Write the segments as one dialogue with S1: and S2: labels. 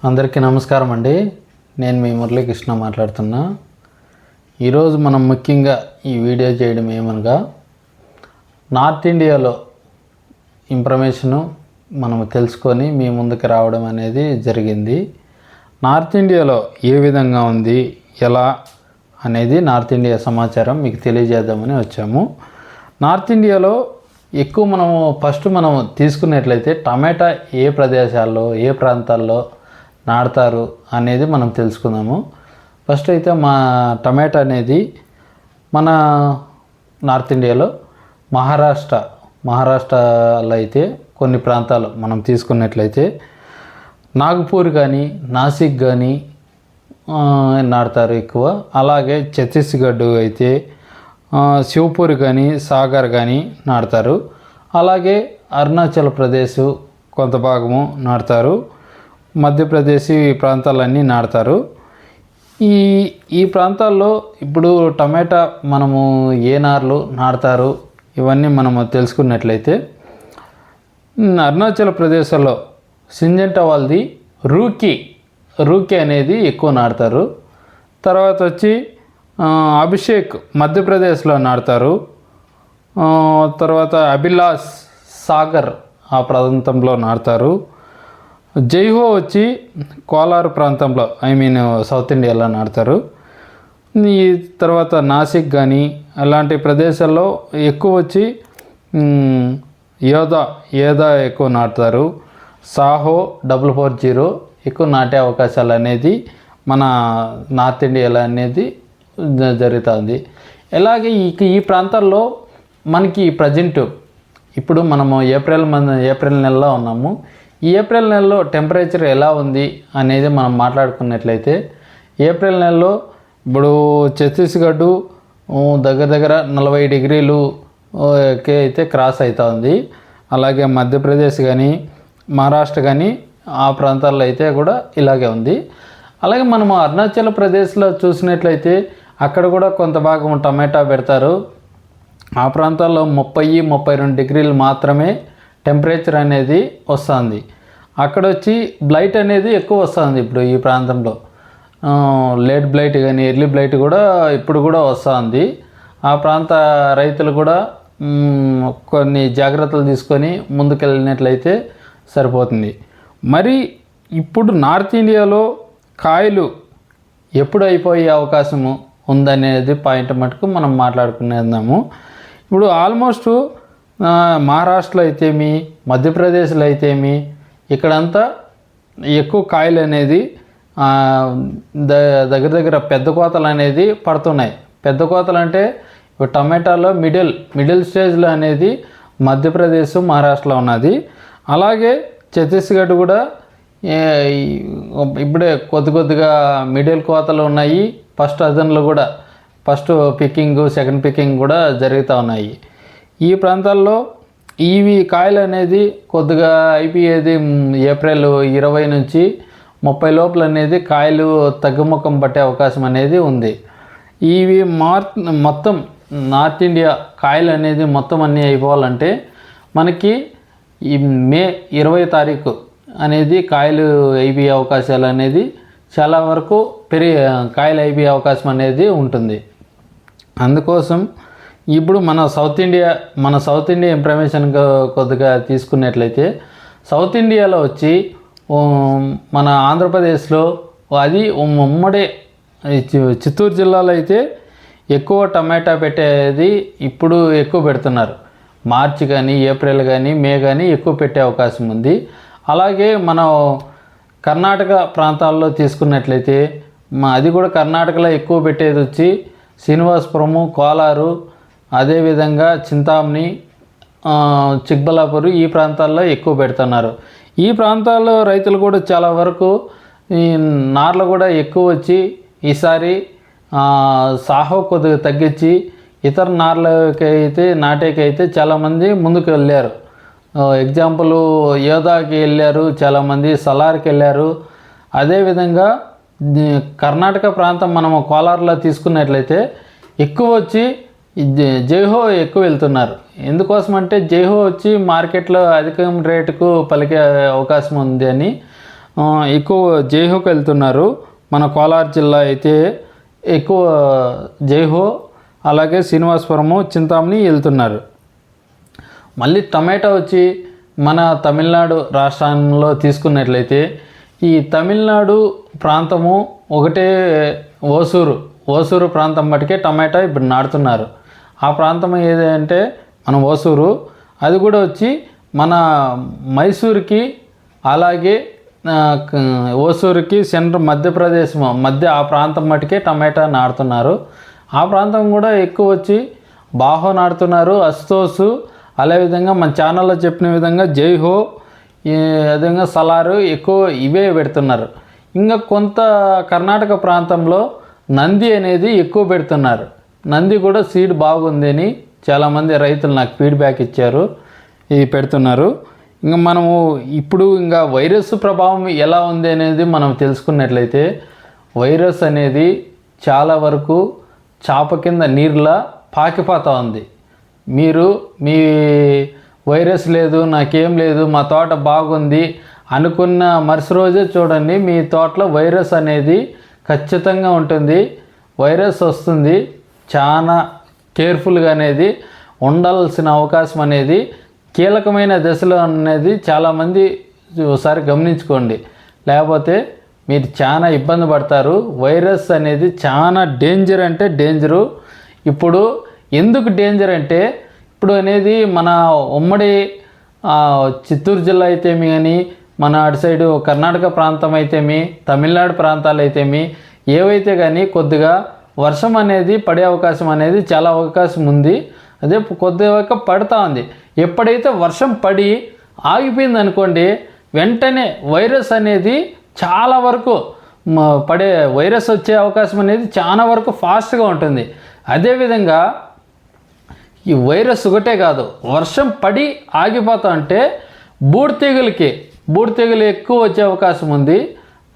S1: అందరికీ నమస్కారం అండి. నేను మీ మురళీకృష్ణ మాట్లాడుతున్నా. ఈరోజు మనం ముఖ్యంగా ఈ వీడియో చేయడం ఏమనగా నార్త్ ఇండియాలో ఇన్ఫర్మేషను మనం తెలుసుకొని మీ ముందుకు రావడం అనేది జరిగింది. నార్త్ ఇండియాలో ఏ విధంగా ఉంది, ఎలా అనేది నార్త్ ఇండియా సమాచారం మీకు తెలియజేద్దామని వచ్చాము. నార్త్ ఇండియాలో ఎక్కువ మనం తీసుకున్నట్లయితే టమాటా ఏ ప్రదేశాల్లో ఏ ప్రాంతాల్లో నాటుతారు అనేది మనం తెలుసుకుందాము. ఫస్ట్ అయితే మా టమాటా అనేది మన నార్త్ ఇండియాలో మహారాష్ట్రలో అయితే కొన్ని ప్రాంతాలు మనం తీసుకున్నట్లయితే నాగపూర్ కానీ నాసిక్ కానీ నాటుతారు ఎక్కువ. అలాగే ఛత్తీస్గఢ్ అయితే శివపూర్ కానీ సాగర్ కానీ నాటుతారు. అలాగే అరుణాచల్ ప్రదేశ్ కొంత భాగము నాటుతారు. మధ్యప్రదేశ్ ఈ ప్రాంతాలన్నీ నాటుతారు. ఈ ప్రాంతాల్లో ఇప్పుడు టమాటా మనము ఏ నార్లు నాటుతారు ఇవన్నీ మనము తెలుసుకున్నట్లయితే అరుణాచల్ ప్రదేశ్లో సింజంటా వాళ్ళది రూకీ అనేది ఎక్కువ నాటుతారు. తర్వాత వచ్చి అభిషేక్ మధ్యప్రదేశ్లో నాటుతారు. తర్వాత అభిలాష్ సాగర్ ఆ ప్రాంతంలో నాటుతారు. జైహో వచ్చి కోలార్ ప్రాంతంలో సౌత్ ఇండియాలో నాటుతారు. ఈ తర్వాత నాసిక్ కానీ అలాంటి ప్రదేశాల్లో ఎక్కువ వచ్చి యోధా ఎక్కువ నాటుతారు. సాహో 440 ఎక్కువ నాటే అవకాశాలు అనేది మన నార్త్ ఇండియాలో అనేది జరుగుతుంది. అలాగే ఈ ప్రాంతాల్లో మనకి ప్రజెంట్ ఇప్పుడు మనము ఏప్రిల్ నెలలో ఉన్నాము. ఈ ఏప్రిల్ నెలలో టెంపరేచర్ ఎలా ఉంది అనేది మనం మాట్లాడుకున్నట్లయితే ఏప్రిల్ నెలలో ఇప్పుడు ఛత్తీస్గఢ్ దగ్గర 40 డిగ్రీలు అయితే క్రాస్ అవుతూ ఉంది. అలాగే మధ్యప్రదేశ్ కానీ మహారాష్ట్ర కానీ ఆ ప్రాంతాల్లో అయితే కూడా ఇలాగే ఉంది. అలాగే మనము అరుణాచల్ ప్రదేశ్లో చూసినట్లయితే అక్కడ కూడా కొంత భాగం టమాటా పెడతారు. ఆ ప్రాంతాల్లో 30-32 డిగ్రీలు మాత్రమే టెంపరేచర్ అనేది వస్తుంది. అక్కడ వచ్చి బ్లైట్ అనేది ఎక్కువ వస్తుంది. ఇప్పుడు ఈ ప్రాంతంలో లేట్ బ్లైట్ కానీ ఎర్లీ బ్లైట్ కూడా ఇప్పుడు కూడా వస్తుంది. ఆ ప్రాంత రైతులు కూడా కొన్ని జాగ్రత్తలు తీసుకొని ముందుకెళ్ళినట్లయితే సరిపోతుంది. మరి ఇప్పుడు నార్త్ ఇండియాలో కాయలు ఎప్పుడు అయిపోయే అవకాశము ఉందనేది పాయింట్ మటుకు మనం మాట్లాడుకునేద్దాము. ఇప్పుడు ఆల్మోస్ట్ మహారాష్ట్రలో అయితేమి మధ్యప్రదేశ్లో అయితేమి ఇక్కడంతా ఎక్కువ కాయలు అనేది దగ్గర పెద్ద కోతలు అనేది పడుతున్నాయి. పెద్ద కోతలు అంటే టమాటాలో మిడిల్ స్టేజ్లో అనేది మధ్యప్రదేశ్ మహారాష్ట్రలో ఉన్నది. అలాగే ఛత్తీస్గఢ్ కూడా ఇప్పుడే కొద్దిగా మిడిల్ కోతలు ఉన్నాయి. ఫస్ట్ పికింగ్ సెకండ్ పికింగ్ కూడా జరుగుతూ ఉన్నాయి. ఈ ప్రాంతాల్లో ఇవి కాయలు అనేది కొద్దిగా అయిపోయేది ఏప్రిల్ 20 నుంచి 30 లోపల అనేది కాయలు తగ్గుముఖం పట్టే అవకాశం అనేది ఉంది. ఇవి మొత్తం నార్త్ ఇండియా కాయలు అనేది మొత్తం అన్నీ అయిపోవాలంటే మనకి ఈ మే 20 తారీఖు అనేది కాయలు అయిపోయే అవకాశాలు అనేది చాలా వరకు కాయలు అయిపోయే అవకాశం అనేది ఉంటుంది. అందుకోసం ఇప్పుడు మన సౌత్ ఇండియా ఇన్ఫర్మేషన్ కొద్దిగా తీసుకున్నట్లయితే సౌత్ ఇండియాలో వచ్చి మన ఆంధ్రప్రదేశ్లో అది ఉమ్మడి చిత్తూరు జిల్లాలో అయితే ఎక్కువ టమాటా పెట్టేది ఇప్పుడు ఎక్కువ పెడుతున్నారు. మార్చి కానీ ఏప్రిల్ కానీ మే కానీ ఎక్కువ పెట్టే అవకాశం ఉంది. అలాగే మనం కర్ణాటక ప్రాంతాల్లో తీసుకున్నట్లయితే అది కూడా కర్ణాటకలో ఎక్కువ పెట్టేది వచ్చి శ్రీనివాసపురము, కోలారు, అదేవిధంగా చింతామణి, చిక్బల్లాపూర్ ఈ ప్రాంతాల్లో ఎక్కువ పెడుతున్నారు. ఈ ప్రాంతాల్లో రైతులు కూడా చాలా వరకు ఈ నార్లు కూడా ఎక్కువ వచ్చి ఈసారి సాహో కొద్దిగా తగ్గించి ఇతర నార్లకైతే నాటేకైతే చాలామంది ముందుకు వెళ్ళారు. ఎగ్జాంపుల్ యోధాకి వెళ్ళారు, చాలామంది సలార్కి వెళ్ళారు. అదేవిధంగా కర్ణాటక ప్రాంతం మనము కోలార్లో తీసుకున్నట్లయితే ఎక్కువ వచ్చి జైహో ఎక్కువ వెళ్తున్నారు. ఎందుకోసం అంటే జైహో వచ్చి మార్కెట్లో అధిక రేటుకు పలికే అవకాశం ఉంది అని ఎక్కువ జైహోకి వెళ్తున్నారు. మన కోలార్ జిల్లా అయితే ఎక్కువ జైహో, అలాగే శ్రీనివాసపురము, చింతామణి వెళ్తున్నారు. మళ్ళీ టమాటా వచ్చి మన తమిళనాడు రాష్ట్రంలో తీసుకున్నట్లయితే ఈ తమిళనాడు ప్రాంతము ఒకటే ఓసూరు ప్రాంతం మటుకే టమాటా ఇప్పుడు నాటుతున్నారు. ఆ ప్రాంతం ఏదంటే మన ఓసూరు, అది కూడా వచ్చి మన మైసూరుకి అలాగే ఓసూరుకి సెంటర్ మధ్యప్రదేశ్ మధ్య ఆ ప్రాంతం మటుకే టమాటా నాటుతున్నారు. ఆ ప్రాంతం కూడా ఎక్కువ వచ్చి బాహో నాటుతున్నారు, అస్తోసు, అదేవిధంగా మన ఛానల్లో చెప్పిన విధంగా జైహో, ఈ విధంగా సలారు ఎక్కువ ఇవే పెడుతున్నారు. ఇంకా కొంత కర్ణాటక ప్రాంతంలో నంది అనేది ఎక్కువ పెడుతున్నారు. నంది కూడా సీడ్ బాగుందని చాలామంది రైతులు నాకు ఫీడ్బ్యాక్ ఇచ్చారు, ఇది పెడుతున్నారు. ఇంకా మనము ఇప్పుడు ఇంకా వైరస్ ప్రభావం ఎలా ఉంది అనేది మనం తెలుసుకున్నట్లయితే వైరస్ అనేది చాలా వరకు చాప కింద నీరులా పాకిపోతూ ఉంది. మీరు మీ వైరస్ లేదు, నాకేం లేదు, మా తోట బాగుంది అనుకున్న మరుసటి రోజే చూడండి మీ తోటలో వైరస్ అనేది ఖచ్చితంగా ఉంటుంది. వైరస్ వస్తుంది. చాలా కేర్ఫుల్గా అనేది ఉండాల్సిన అవకాశం అనేది కీలకమైన దశలో అనేది చాలామంది ఒకసారి గమనించుకోండి, లేకపోతే మీరు చాలా ఇబ్బంది పడతారు. వైరస్ అనేది చాలా డేంజర్ అంటే డేంజరు. ఇప్పుడు ఎందుకు డేంజర్ అంటే ఇప్పుడు అనేది మన ఉమ్మడి చిత్తూరు జిల్లా అయితేమి, కానీ మన అటు సైడు కర్ణాటక ప్రాంతం అయితేమి, తమిళనాడు ప్రాంతాలు అయితేమి, ఏవైతే కానీ కొద్దిగా వర్షం అనేది పడే అవకాశం అనేది చాలా అవకాశం ఉంది. అదే కొద్దిగా పడుతూ ఉంది. ఎప్పుడైతే వర్షం పడి ఆగిపోయింది అనుకోండి, వెంటనే వైరస్ అనేది చాలా వరకు వైరస్ వచ్చే అవకాశం అనేది చాలా వరకు ఫాస్ట్గా ఉంటుంది. అదేవిధంగా ఈ వైరస్ ఒకటే కాదు, వర్షం పడి ఆగిపోతా అంటే బూడిదెగులు ఎక్కువ వచ్చే అవకాశం ఉంది.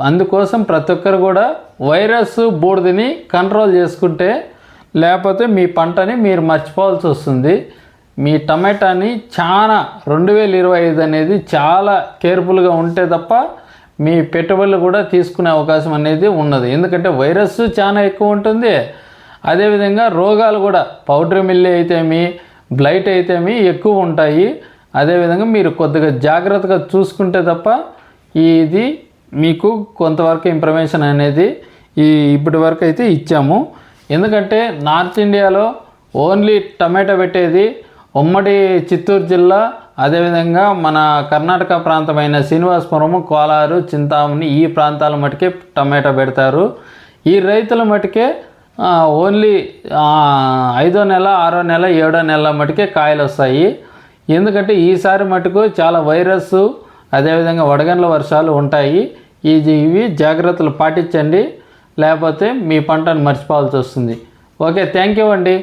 S1: అందుకోసం ప్రతి ఒక్కరు కూడా వైరస్ బూడిదని కంట్రోల్ చేసుకుంటే, లేకపోతే మీ పంటని మీరు మర్చిపోవాల్సి వస్తుంది. మీ టమాటాని చాలా 2025 అనేది చాలా కేర్ఫుల్గా ఉంటే తప్ప మీ పెట్టుబడులు కూడా తీసుకునే అవకాశం అనేది ఉన్నది. ఎందుకంటే వైరస్ చాలా ఎక్కువ ఉంటుంది. అదేవిధంగా రోగాలు కూడా పౌడర్ మిల్లీ అయితేమి, బ్లైట్ అయితేమి ఎక్కువ ఉంటాయి. అదేవిధంగా మీరు కొద్దిగా జాగ్రత్తగా చూసుకుంటే తప్ప ఇది మీకు కొంతవరకు ఇన్ఫర్మేషన్ అనేది ఇప్పటి వరకు అయితే ఇచ్చాము. ఎందుకంటే నార్త్ ఇండియాలో ఓన్లీ టమాటా పెట్టేది ఉమ్మడి చిత్తూరు జిల్లా, అదేవిధంగా మన కర్ణాటక ప్రాంతమైన శ్రీనివాసపురము, కోలారు, చింతామణి ఈ ప్రాంతాల మటుకే టమాటా పెడతారు. ఈ రైతుల మటుకే ఓన్లీ 5వ నెల, 6వ నెల, 7వ నెల మటుకే కాయలు వస్తాయి. ఎందుకంటే ఈసారి మటుకు చాలా వైరస్, అదేవిధంగా వడగండ్ల వర్షాలు ఉంటాయి. ఇవి జాగ్రత్తలు పాటించండి, లేకపోతే మీ పంటను మర్చిపోవాల్సి వస్తుంది. ఓకే, థ్యాంక్ యూ అండి.